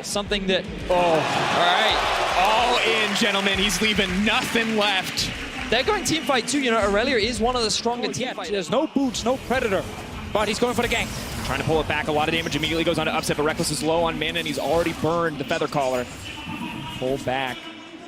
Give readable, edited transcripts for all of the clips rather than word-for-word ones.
Something that, all right, all in, gentlemen. He's leaving nothing left. They're going team fight too. You know, Aurelia is one of the stronger team fighters. There's no boots, no predator, but he's going for the gank. Trying to pull it back. A lot of damage immediately goes on to Upset, but Reckless is low on mana, and he's already burned the Feather Collar. Pull back.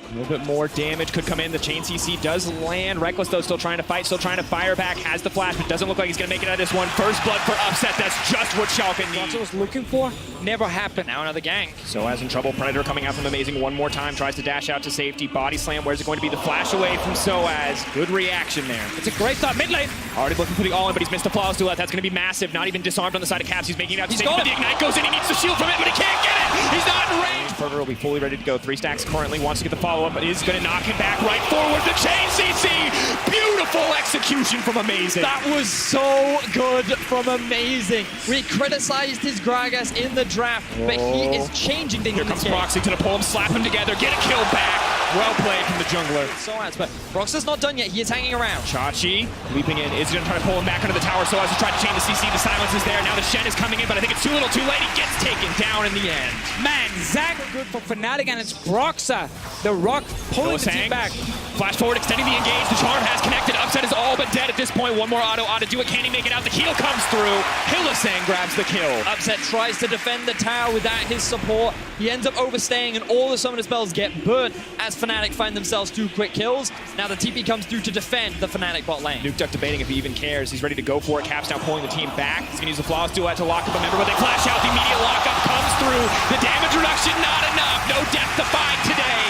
A little bit more damage could come in. The chain CC does land. Reckless, though, still trying to fight, still trying to fire back. Has the flash, but doesn't look like he's going to make it out of this one. First blood for Upset. That's just what Schalke needs. What I was looking for never happened. Now another gank. So as in trouble, Predator coming out from Amazing one more time. Tries to dash out to safety. Body slam. Where's it going to be? The flash away from Soaz. Good reaction there. It's a great start. Mid lane. Already looking for the all-in, but he's missed a flawless duet. That's going to be massive. Not even disarmed on the side of Caps. He's making it out to safety. The Ignite goes in. He needs the shield from it, but he can't get it. He's not in range. Predator will be fully ready to go. 3 stacks currently. Wants to get the follow-up, but is going to knock him back right forward. The chain CC. Beautiful execution from Amazing. That was so good from Amazing. We criticized his Gragas in the draft, but he is changing things. Here comes Proxy to the pull him, slap him together, get a kill back. Well played from the jungler. Soaz, but Brox's not done yet. He is hanging around. Chachi leaping in. Is he going to try to pull him back under the tower? Soaz is trying to chain the CC. The silence is there. Now the Shen is coming in, but I think it's too little too late. He gets taken down in the end. Man, Zach good for Fnatic, and it's Broxa, the Rock, pulling the team back. Flash forward, extending the engage. The charm has connected. Upset is all but dead at this point. One more auto do it. Can he make it out? The heal comes through. Hylissang grabs the kill. Upset tries to defend the tower without his support. He ends up overstaying, and all the summoner spells get burnt as Fnatic find themselves 2 quick kills. Now the TP comes through to defend the Fnatic bot lane. Nukeduck debating if he even cares. He's ready to go for it. Caps now pulling the team back. He's going to use the flawless duet to lock up a member, but they flash out. The immediate lockup comes through. The damage reduction, not enough. No depth to find today.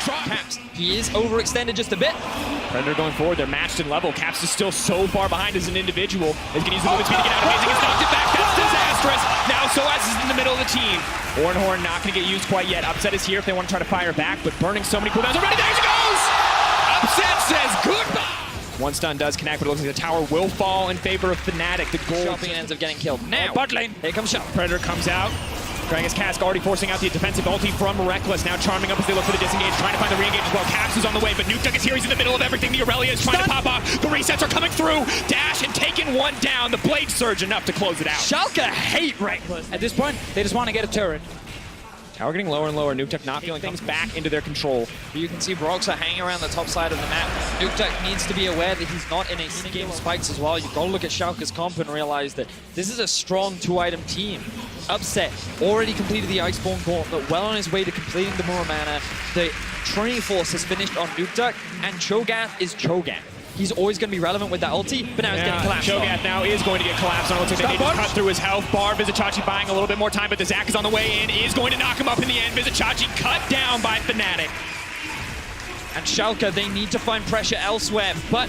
Caps, he is overextended just a bit. Predator going forward. They're matched in level. Caps is still so far behind as an individual. He's going to use the movement speed to get out. Amazing has knocked it back. That's disastrous. Now Soaz is in the middle of the team. Horn not going to get used quite yet. Upset is here if they want to try to fire back, but burning so many cooldowns already. There she goes! Upset says goodbye. One stun does connect, but it looks like the tower will fall in favor of Fnatic. The gold Shopping ends up getting killed. Now, bot lane. Here comes Shop. Predator comes out. Gragas Cask already forcing out the defensive ulti from Reckless. Now charming up as they look for the disengage, trying to find the re-engage as well. Caps is on the way, but Nukeduck is here. He's in the middle of everything. The Aurelia is trying to pop off. The resets are coming through. Dash and taking one down. The Blade Surge enough to close it out. Schalke hate Reckless. At this point, they just want to get a turret. Tower getting lower and lower. Nukeduck not feeling things back into their control. You can see Broxa hanging around the top side of the map. Nukeduck needs to be aware that he's not in a game spikes as well. You've got to look at Schalke's comp and realize that this is a strong 2-item team. Upset already completed the Iceborne Gauntlet, well on his way to completing the Muramana. The Trinity Force has finished on Nukeduck, and Cho'Gath is Cho'Gath. He's always going to be relevant with that ulti, but now he's getting collapsed. Cho'Gath now is going to get collapsed on. It looks like they need to cut through his health bar. Vizichachi buying a little bit more time, but the Zac is on the way in. Is going to knock him up in the end. Vizichachi cut down by Fnatic. And Schalke, they need to find pressure elsewhere, but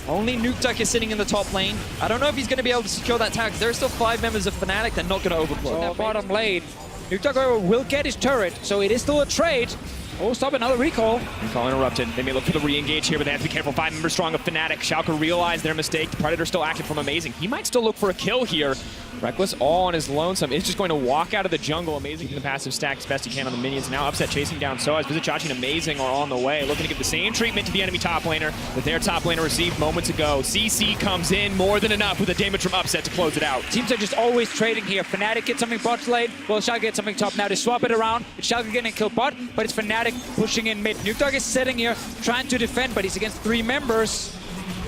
only Nukeduck is sitting in the top lane. I don't know if he's going to be able to secure that tower, because there are still 5 members of Fnatic. They're not going to overflow. So bottom lane, Nukeduck will get his turret, so it is still a trade. Oh, stop, another recall. Recall interrupted. They may look for the re-engage here, but they have to be careful. 5 members strong of Fnatic. Schalke realized their mistake. The Predator still active from Amazing. He might still look for a kill here. Reckless all on his lonesome. Is just going to walk out of the jungle. Amazing in the passive stack as best he can on the minions. Now Upset chasing down Soaz. Vizichachi and Amazing are on the way. Looking to give the same treatment to the enemy top laner that their top laner received moments ago. CC comes in more than enough with the damage from Upset to close it out. Teams are just always trading here. Fnatic gets something bot lane, well, Schalke gets something top. Now they swap it around. It's Schalke getting a kill bot, but it's Fnatic pushing in mid. Nukeduck is sitting here trying to defend, but he's against 3 members.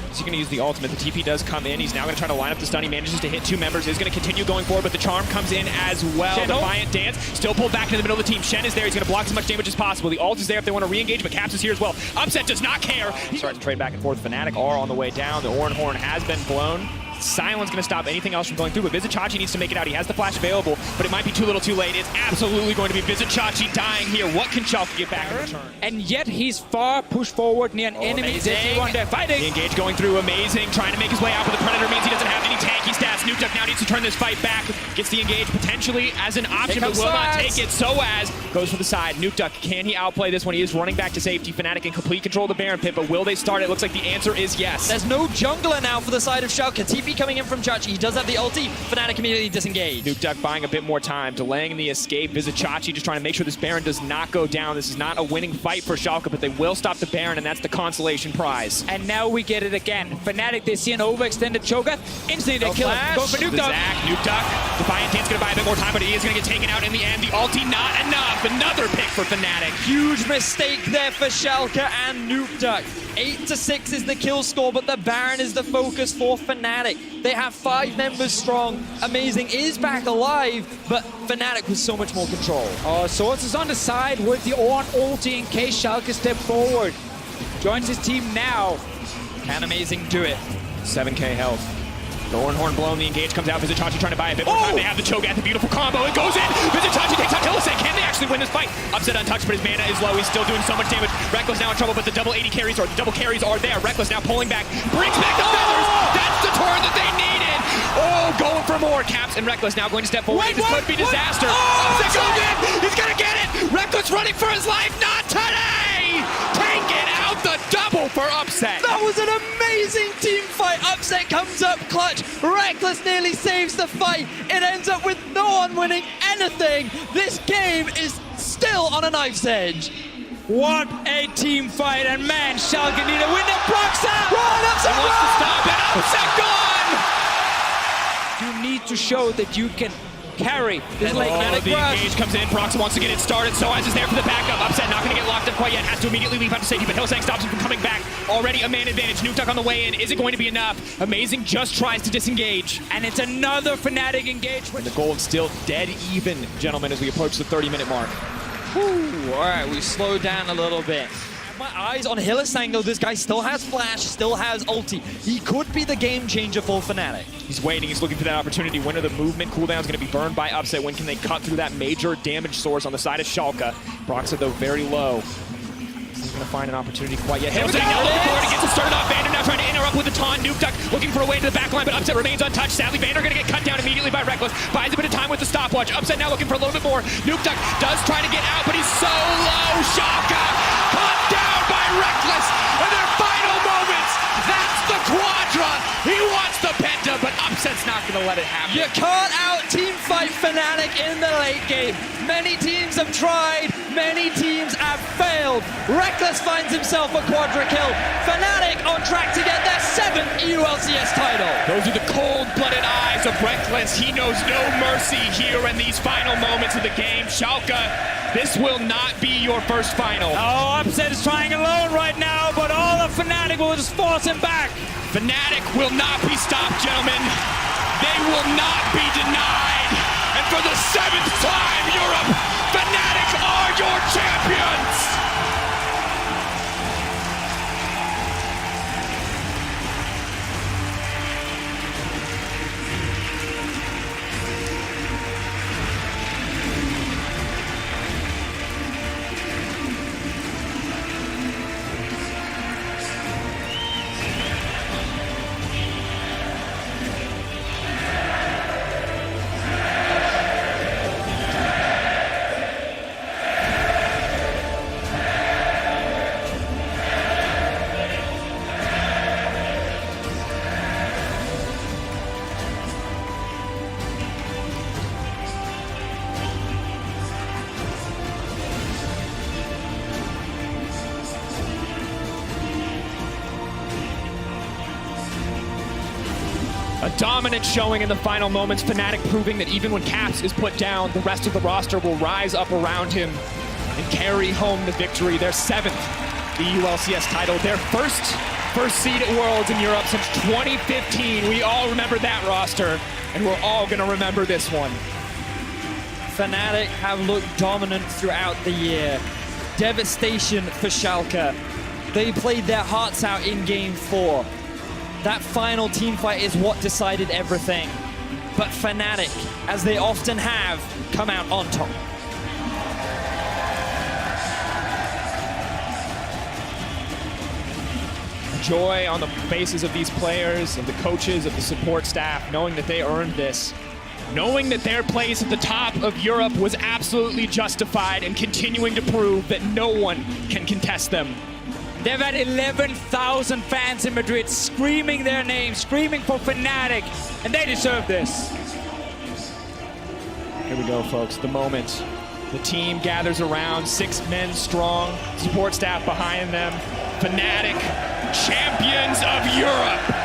He's going to use the ultimate. The TP does come in. He's now going to try to line up the stun. He manages to hit 2 members. He's going to continue going forward, but the charm comes in as well. Defiant Dance still pulled back into the middle of the team. Shen is there. He's going to block as much damage as possible. The ult is there if they want to re-engage, but Caps is here as well. Upset does not care. He's starting to trade back and forth. Fnatic are on the way down. The Oran Horn has been blown. Silence going to stop anything else from going through, but Vizichachi needs to make it out. He has the flash available, but it might be too little too late. It's absolutely going to be Vizichachi dying here. What can Schalke get back in return? And yet he's far pushed forward near an enemy. One there fighting. The engage going through. Amazing, trying to make his way out, but the Predator means he doesn't have any tanky stats. Nukeduck now needs to turn this fight back. Gets the engage potentially as an option, but will not take it. Soaz goes for the side. Nukeduck, can he outplay this one? He is running back to safety. Fnatic in complete control of the Baron Pit, but will they start it? Looks like the answer is yes. There's no jungler now for the side of Schalke. TP coming in from Chachi. He does have the ulti. Fnatic immediately disengaged. Nukeduck buying a bit more time, delaying the escape. Vizichachi just trying to make sure this Baron does not go down. This is not a winning fight for Schalke, but they will stop the Baron, and that's the consolation prize. And now we get it again. Fnatic, they see an overextended Cho'Gath. Instantly they kill him. flash. Go for Nuke Dog. Zach, Nuke Duck. Defiant Dance gonna buy a bit more time, but he is gonna get taken out in the end. The ulti not enough. Another pick for Fnatic. Huge mistake there for Schalke and Nuke Duck. 8-6 is the kill score, but the Baron is the focus for Fnatic. They have 5 members strong. Amazing is back alive, but Fnatic with so much more control. Swords is on the side with the Ornn ulti in case Schalke step forward. Joins his team now. Can Amazing do it? 7k health. The Horn blown, the engage comes out. Visitachi trying to buy a bit more time. They have the choke at the beautiful combo. It goes in. Visitachi takes out Hylissang. Can they actually win this fight? Upset untouched, but his mana is low. He's still doing so much damage. Reckless now in trouble, but the double carries are there. Reckless now pulling back. Brings back the feathers. That's the turn that they needed. Oh, going for more. Caps and Reckless now going to step forward. This could be disaster. Upset goes in. He's going to get it. Reckless running for his life. Not today. Taking out the double for Upset. That was an amazing team fight. Upset comes up clutch. Reckless nearly saves the fight. It ends up with no one winning anything. This game is still on a knife's edge. What a team fight, and man, Schalke need a win. Blocks out! Run, Upset, He wants to stop it. Upset gone! You need to show that you can carry this late. The engage comes in. Prox wants to get it started. Soaz is there for the backup. Upset not going to get locked up quite yet. Has to immediately leave out to safety, but Hylissang stops him from coming back. Already a man advantage. Nuke Duck on the way in. Is it going to be enough? Amazing just tries to disengage. And it's another Fnatic engagement. The gold still dead even, gentlemen, as we approach the 30-minute mark. Whew. All right, we slowed down a little bit. My eyes on Hylissang, though. This guy still has flash, still has ulti. He could be the game changer for Fnatic. He's waiting. He's looking for that opportunity. When are the movement cooldowns going to be burned by Upset? When can they cut through that major damage source on the side of Schalke? Proxa, though, very low. He's going to find an opportunity quite yet. Hylissang now looking forward. He gets it started off. Vander now trying to interrupt with the taunt. Nuke Duck looking for a way to the back line, but Upset remains untouched. Sadly, Vander going to get cut down immediately by Reckless. Buys a bit of time with the stopwatch. Upset now looking for a little bit more. Nuke Duck does try to get out, but he's so low. Schalke cut down by Reckless in their final moments. That's the Quadra. He wants the Penta, but Upset's not going to let it happen. You can't out-team fight Fnatic in the late game. Many teams have tried, many teams have failed. Reckless finds himself a quadra kill. Fnatic on track to get their 7th EU LCS title. Those are the cold-blooded eyes of Reckless. He knows no mercy here in these final moments of the game. Schalke, this will not be your first final. Oh, Upset is trying alone right now, but all of Fnatic will just force him back. Fnatic will not be stopped, gentlemen. They will not be denied. And for the 7th time, Europe, Fnatic are your champions. A dominant showing in the final moments. Fnatic proving that even when Caps is put down, the rest of the roster will rise up around him and carry home the victory. Their 7th EU LCS title. Their first seed at Worlds in Europe since 2015. We all remember that roster, and we're all going to remember this one. Fnatic have looked dominant throughout the year. Devastation for Schalke. They played their hearts out in Game 4. That final team fight is what decided everything. But Fnatic, as they often have, come out on top. Joy on the faces of these players, of the coaches, of the support staff, knowing that they earned this. Knowing that their place at the top of Europe was absolutely justified and continuing to prove that no one can contest them. They've had 11,000 fans in Madrid screaming their name, screaming for Fnatic, and they deserve this. Here we go, folks, the moment. The team gathers around, 6 men strong, support staff behind them. Fnatic, champions of Europe.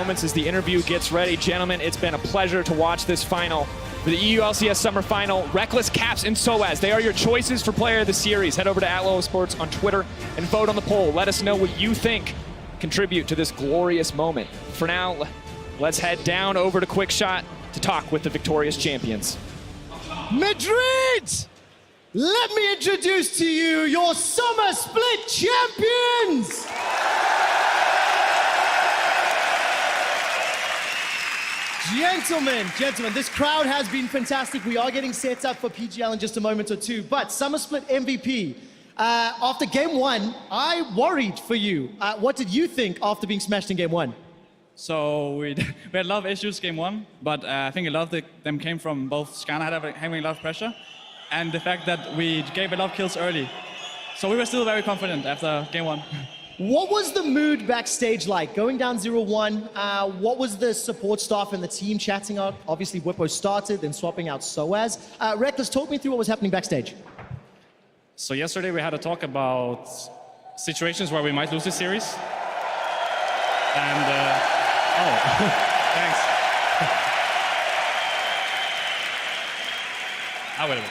moments as the interview gets ready. Gentlemen, it's been a pleasure to watch this final for the EU LCS Summer Final. Rekkles, Caps, and Soaz, they are your choices for Player of the Series. Head over to @LoWSports on Twitter and vote on the poll. Let us know what you think contribute to this glorious moment. For now, let's head down over to Quickshot to talk with the victorious champions. Madrid! Let me introduce to you your Summer Split champions! Gentlemen, this crowd has been fantastic. We are getting set up for PGL in just a moment or two, but Summer Split MVP, after game one, I worried for you. What did you think after being smashed in game one? So we had a lot of issues game one, but I think a lot of them came from both Schalke having a lot of pressure and the fact that we gave a lot of kills early. So we were still very confident after game one. What was the mood backstage like? Going down 0-1, what was the support staff and the team chatting out? Obviously, Whippo started, then swapping out Soaz. Rekkles, talk me through what was happening backstage. So yesterday we had a talk about situations where we might lose this series. And, thanks. Wait a minute.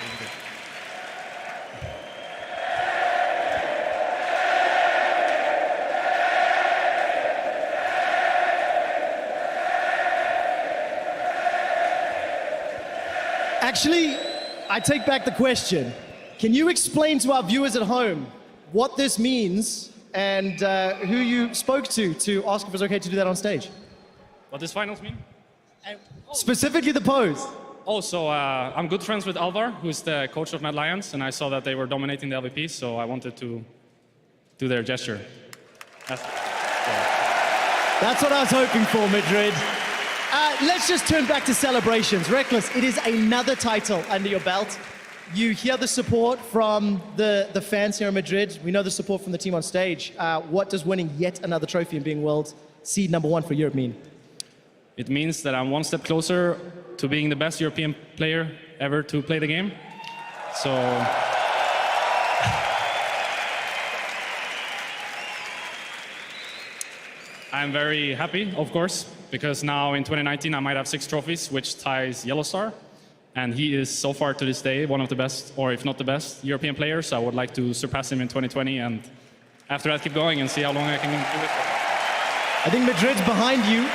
Actually, I take back the question. Can you explain to our viewers at home what this means and who you spoke to ask if it was okay to do that on stage? What does finals mean? Specifically the pose. Oh, so I'm good friends with Alvar, who's the coach of Mad Lions, and I saw that they were dominating the LVP, so I wanted to do their gesture. That's what I was hoping for, Madrid. Let's just turn back to celebrations. Rekkles, it is another title under your belt. You hear the support from the fans here in Madrid. We know the support from the team on stage. What does winning yet another trophy and being world seed #1 for Europe mean? It means that I'm one step closer to being the best European player ever to play the game. So I'm very happy, of course, because now in 2019 I might have 6 trophies, which ties Yellowstar. And he is so far to this day one of the best, or if not the best, European players. So I would like to surpass him in 2020, and after that keep going and see how long I can do it. I think Madrid's behind you.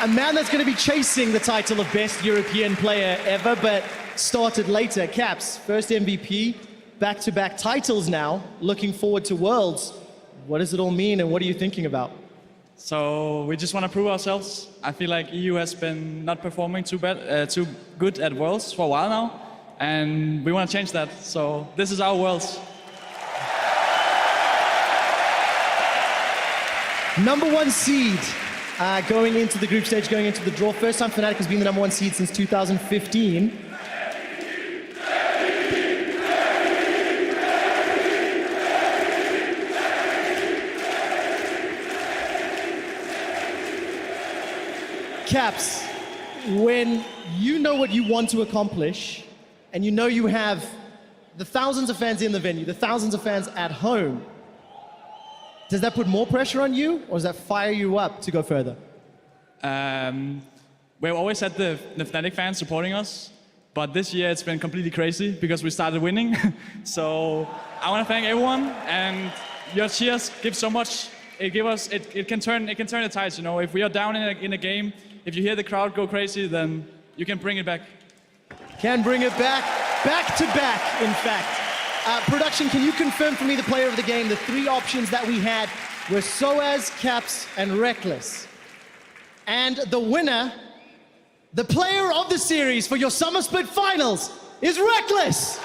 A man that's going to be chasing the title of best European player ever, but started later. Caps, first MVP, back-to-back titles now, looking forward to Worlds. What does it all mean and what are you thinking about? So we just want to prove ourselves. I feel like EU has been not performing too good at Worlds for a while now, and we want to change that. So this is our Worlds. #1 seed going into the group stage, going into the draw. First time Fnatic has been the #1 seed since 2015. Caps, when you know what you want to accomplish, and you know you have the thousands of fans in the venue, the thousands of fans at home, does that put more pressure on you, or does that fire you up to go further? We've always had the Fnatic fans supporting us, but this year it's been completely crazy because we started winning. So I want to thank everyone, and your cheers give so much. It can turn the tides. You know, if we are down in a game, if you hear the crowd go crazy, then you can bring it back. Can bring it back to back, in fact. Production, can you confirm for me the player of the game? The 3 options that we had were Soaz, Caps, and Rekkles. And the winner, the player of the series for your Summer Split Finals is Rekkles!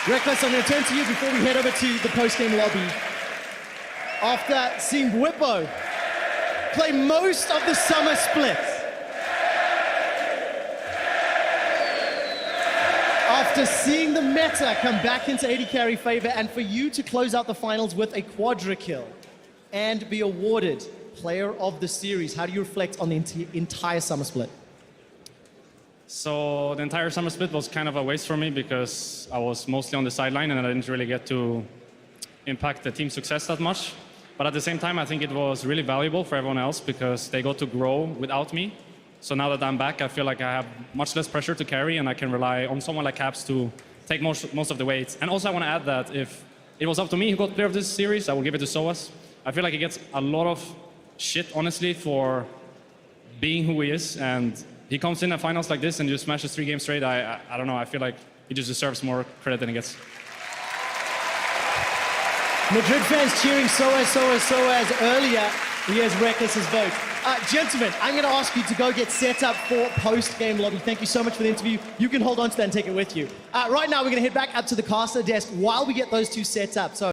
Rekkles, I'm going to turn to you before we head over to the post-game lobby. After seeing Whippo play most of the Summer Split, after seeing the meta come back into AD carry favor, and for you to close out the finals with a quadra kill and be awarded player of the series, how do you reflect on the entire Summer Split? So the entire Summer Split was kind of a waste for me because I was mostly on the sideline and I didn't really get to impact the team's success that much. But at the same time, I think it was really valuable for everyone else because they got to grow without me. So now that I'm back, I feel like I have much less pressure to carry, and I can rely on someone like Caps to take most of the weight. And also I want to add that if it was up to me who got player of this series, I will give it to SOAS. I feel like he gets a lot of shit, honestly, for being who he is. And he comes in at finals like this and just smashes 3 games straight. I don't know, I feel like he just deserves more credit than he gets. Madrid fans cheering SOAS earlier. Here's Reckless's vote. Gentlemen, I'm going to ask you to go get set up for post-game lobby. Thank you so much for the interview. You can hold on to that and take it with you. Right now, we're going to head back up to the caster desk while we get those two set up. So.